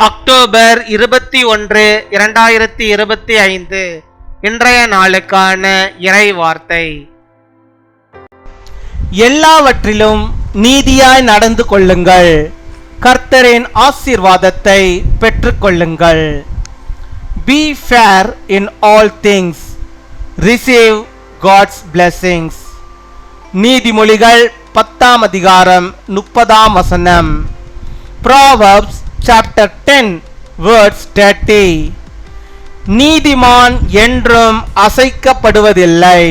October 21, 2025 இன்றைய நாளுக்கான இறை வார்த்தை. எல்லாவற்றிலும் நீதியாய் நடந்து கொள்ளுங்கள், கர்த்தரின் ஆசீர்வாதத்தை பெற்றுக்கொள்ளுங்கள். Be fair in all things, receive God's blessings. நீதிமொழிகள் 10 அதிகாரம் 30 வசனம். Proverbs chapter 10 verse 30. நீதிமான் என்றும் அசைக்கப்படுவதில்லை.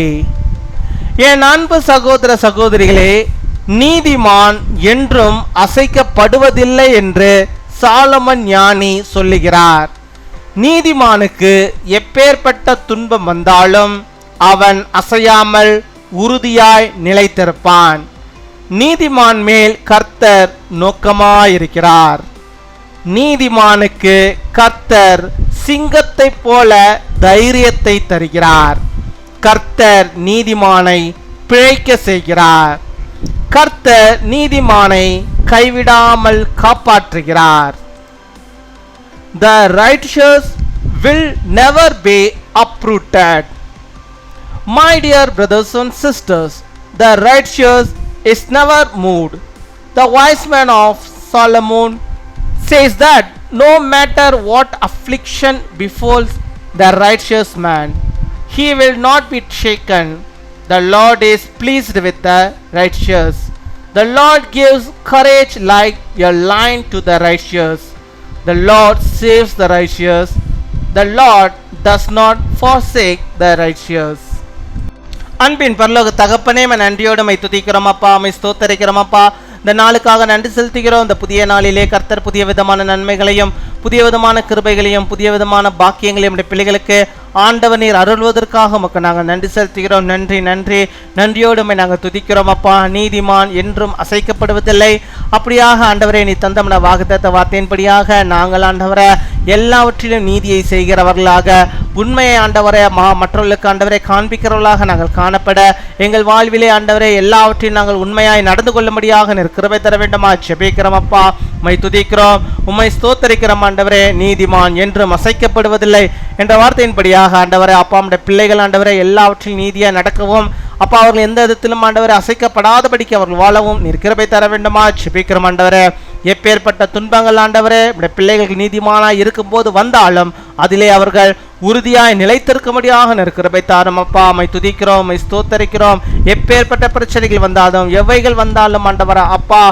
என் அன்பு சகோதர சகோதரிகளே, நீதிமான் என்றும் அசைக்கப்படுவதில்லை என்று சாலமன் ஞானி சொல்லுகிறார். நீதிமானுக்கு எப்பேற்பட்ட துன்பம் வந்தாலும் அவன் அசையாமல் உறுதியாய் நிலைத்திருப்பான். நீதிமான் மேல் கர்த்தர் நோக்கமாயிருக்கிறார். நீதிமானுக்கு கர்த்தர் சிங்கத்தை போல தைரியத்தை தருகிறார். கர்த்தர் நீதிமானை பிழைக்க செய்கிறார். கர்த்தர் நீதிமானை கைவிடாமல் காப்பாற்றுகிறார். The righteous will never be uprooted. My dear brothers and sisters, the righteous is never moved. The wise man of Solomon says that no matter what affliction befalls the righteous man, he will not be shaken. The Lord is pleased with the righteous. The Lord gives courage like a lion to the righteous. The Lord saves the righteous. The Lord does not forsake the righteous. அன்பின் பரலோக தகப்பனே, நன்றியோடு my துதிக்கிறோம் அப்பா, my ஸ்தோத்தரிக்கிறோம் அப்பா. இந்த நாளுக்காக நன்றி செலுத்துகிறோம். இந்த புதிய நாளிலே கர்த்தர் புதிய விதமான நன்மைகளையும் புதிய விதமான கிருபைகளையும் புதிய விதமான பாக்கியங்களையும் நம்முடைய பிள்ளைகளுக்கு ஆண்டவர் நீர் அருள்வதற்காக உமக்கு நாங்கள் நன்றி செலுத்துகிறோம். நன்றி நன்றி நன்றியோடு நாங்கள் துதிக்கிறோம் அப்பா. நீதிமான் என்றும் அசைக்கப்படுவதில்லை. அப்படியாக ஆண்டவரே, நீ தந்தமன வாக்குத்தத்த வார்த்தையின்படியாக நாங்கள் ஆண்டவரை எல்லாவற்றிலும் நீதியை செய்கிறவர்களாக, உண்மையை ஆண்டவரை மற்றவர்களுக்கு ஆண்டவரை காண்பிக்கிறவர்களாக நாங்கள் காணப்பட, எங்கள் வாழ்விலே ஆண்டவரை எல்லாவற்றையும் நாங்கள் உண்மையாய் நடந்து கொள்ளும்படியாக நீர் கிருபை தர வேண்டுமா ஜெபிக்கிறோம் அப்பா. உம்மை துதிக்கிறோம், உம்மை ஸ்தோத்தரிக்கிறோம் ஆண்டவரே. நீதிமான் என்றும் அசைக்கப்படுவதில்லை என்ற வார்த்தையின்படியாக ஆண்டவரே அப்பா, நம்முடைய பிள்ளைகள் ஆண்டவரை எல்லாவற்றிலும் நீதியாக நடக்கவும் அப்பா, அவர்கள் எந்த விதத்திலும் ஆண்டவரை அசைக்கப்படாதபடிக்கு அவர்கள் வாழவும் நீர் கிருபை தர வேண்டுமா ஜெபிக்கிறோம் ஆண்டவரே. எப்பேற்பட்ட துன்பங்கள் ஆண்டவரே நம்முடைய பிள்ளைகளுக்கு நீதிமானாய் இருக்கும்போது வந்தாலும் அதிலே அவர்கள் உறுதியாய் நிலைத்திருக்கும்படியாக கிருபை தாரும் அப்பா. மை துதிக்கிறோம், மை ஸ்தோத்தரிக்கிறோம். எப்பேற்பட்ட பிரச்சனைகள் வந்தாலும் எவைகள் வந்தாலும் ஆண்டவரே அப்பா,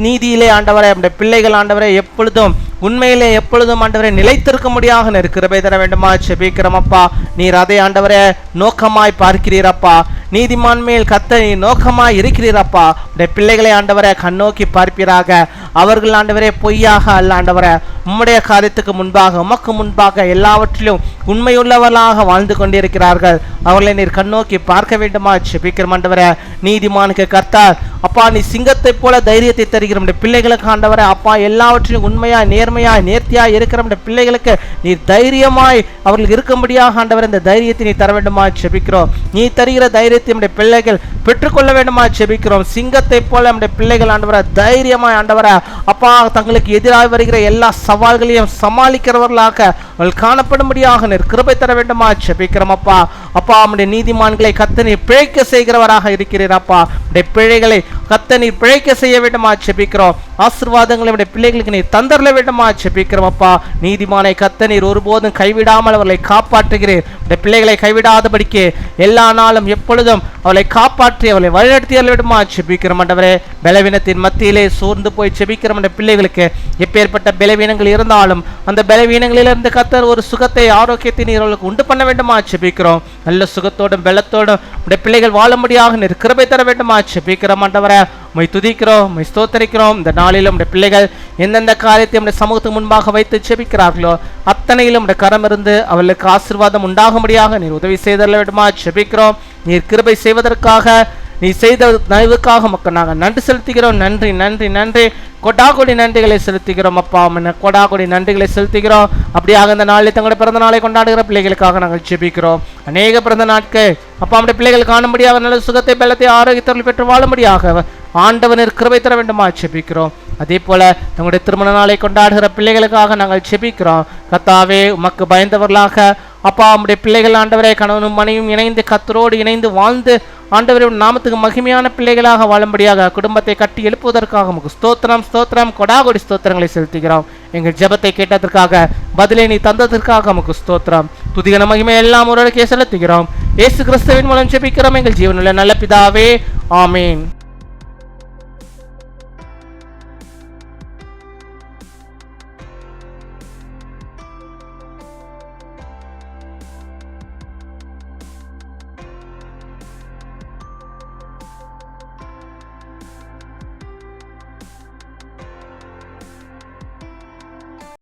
நீதியிலே ஆண்டவரே நம்முடைய பிள்ளைகள் ஆண்டவரே எப்பொழுதும் உண்மையிலே எப்பொழுதும் ஆண்டவரை நிலைத்திருக்கும்படியாக கிருபை தர வேண்டுமா ஜெபிக்கிறோம் அப்பா. நீர் அதை ஆண்டவரே நோக்கமாய் பார்க்கிறீரப்பா. நீதிமான் மேல் கர்த்தர் நீர் நோக்கமாய் இருக்கிறீரப்பா. உடைய பிள்ளைகளை ஆண்டவரை கண்ணோக்கி பார்ப்பீராக. அவர்கள் ஆண்டவரே பொய்யாக அல்ல ஆண்டவரை, உம்முடைய காரியத்துக்கு முன்பாக உமக்கு முன்பாக எல்லாவற்றிலும் உண்மையுள்ளவர்களாக வாழ்ந்து கொண்டிருக்கிறார்கள். அவர்களை நீர் கண்ணோக்கி பார்க்க வேண்டுமா ஜெபிக்கிறோம் ஆண்டவரே. நீதிமானுக்கு கர்த்தர் அப்பா, நீ சிங்கத்தை போல தைரியத்தை தருகிற நம்முடைய பிள்ளைகளுக்கு ஆண்டவரை அப்பா, எல்லாவற்றிலும் உண்மையாய் நேர்மையாய் நேர்த்தியாய் இருக்கிற நம்முடைய பிள்ளைகளுக்கு நீர் தைரியமாய் அவர்கள் இருக்கும்படியாக ஆண்டவர் இந்த தைரியத்தை நீ தர வேண்டுமா ஜெபிக்கிறோம். நீ தருகிற தைரியத்தை நம்முடைய பிள்ளைகள் பெற்றுக்கொள்ள வேண்டுமா ஜெபிக்கிறோம். சிங்கத்தை போல நம்முடைய பிள்ளைகள் ஆண்டவரை தைரியமாய் ஆண்டவரை அப்பா, தங்களுக்கு எதிராக வருகிற எல்லா சவால்களையும் சமாளிக்கிறவர்களாக அவர்கள் காணப்படும்படியாக நீர் கிருபை தர வேண்டுமா ஜெபிக்கிறோம் அப்பா. அப்பா, நம்முடைய நீதிமான்களை கர்த்தர் நீர் பிழைக்க செய்கிறவராக இருக்கிறீர் அப்பா. நம்முடைய பிழைகளை கர்த்தர் நீர் பிழைக்க செய்ய வேண்டுமா ஜெபிக்கிறோம். ஆசீர்வாதங்களை நம்முடைய பிள்ளைகளுக்கு நீர் தந்தரல வேண்டுமா ஜெபிக்கிறோம் அப்பா. நீதிமானை கர்த்தர் நீர் ஒருபோதும் கைவிடாமல் அவர்களை காப்பாற்றுகிறீர். நம்முடைய பிள்ளைகளை கைவிடாதபடிக்கு எல்லா நாளும் எப்பொழுதும் அவளை காப்பாற்றி அவளை வழிநடத்தி வேண்டுமா ஜெபிக்கிறோம் ஆண்டவரே. பலவீனத்தின் மத்தியிலே சோர்ந்து போய் ஜெபிக்கிற பிள்ளைகளுக்கு எப்பேற்பட்ட பலவீனங்கள் இருந்தாலும் அந்த பலவீனங்களிலிருந்து கர்த்தர் ஒரு சுகத்தை ஆரோக்கியத்தை நீர் அவர்களுக்கு உண்டு பண்ண வேண்டுமா ஜெபிக்கிறோம். நல்ல சுகத்தோடும் பலத்தோடும் உடைய பிள்ளைகள் வாழும்படியாக நீர் கிருபை தர வேண்டுமா ஜெபிக்கிறோம் ஆண்டவரே. மை துதிக்கிறோம், மை ஸ்தோத்தரிக்கிறோம். இந்த நாளிலும் உடைய பிள்ளைகள் எந்தெந்த காரியத்தை நம்முடைய சமூகத்துக்கு முன்பாக வைத்து ஜெபிக்கிறார்களோ அத்தனையிலும் உடைய கரம் இருந்து அவர்களுக்கு ஆசீர்வாதம் உண்டாகும்படியாக நீர் உதவி செய்தல வேண்டுமா ஜெபிக்கிறோம். நீர் கிருபை செய்வதற்காக நீ செய்த தயவுக்காக மக்கள் நாங்கள் நன்றி செலுத்துகிறோம். நன்றி நன்றி நன்றி. கொடாகொடி நன்றிகளை செலுத்துகிறோம் அப்பா. கொடாகொடி நன்றிகளை செலுத்துகிறோம். அப்படியாக இந்த நாளில் தங்களுடைய பிறந்த நாளை கொண்டாடுகிற பிள்ளைகளுக்காக நாங்கள் ஜெபிக்கிறோம். அநேக பிறந்த நாட்கள் அப்பா, நம்முடைய பிள்ளைகள் காணும்படியாக நல்ல சுகத்தை பலத்தை ஆரோக்கியத்தை பெற்று வாழும்படியாக ஆண்டவனர் கிருபை தர வேண்டுமா ஜெபிக்கிறோம். அதே போல தங்களுடைய திருமண நாளை கொண்டாடுகிற பிள்ளைகளுக்காக நாங்கள் ஜெபிக்கிறோம். கர்த்தாவே, உமக்கு பயந்தவர்களாக அப்பா நம்முடைய பிள்ளைகள் ஆண்டவரே கணவனும் மனைவியும் இணைந்து கர்த்தரோடு இணைந்து வாழ்ந்து ஆண்டவரே நாமத்துக்கு மகிமையான பிள்ளைகளாக வாழும்படியாக குடும்பத்தை கட்டி எழுப்புவதற்காக உமக்கு ஸ்தோத்திரம் ஸ்தோத்திரம் கொடாகொடி ஸ்தோத்திரங்களை செலுத்துகிறோம். எங்கள் ஜெபத்தை கேட்டதற்காக பதிலை நீ தந்ததற்காக உமக்கு ஸ்தோத்திரம். துதிகன மகிமை எல்லாம் ஒருவருக்கே செலுத்துகிறோம். இயேசு கிறிஸ்துவின் மூலம் ஜெபிக்கிறோம் எங்கள் ஜீவனுள்ள நல்ல பிதாவே, ஆமீன்.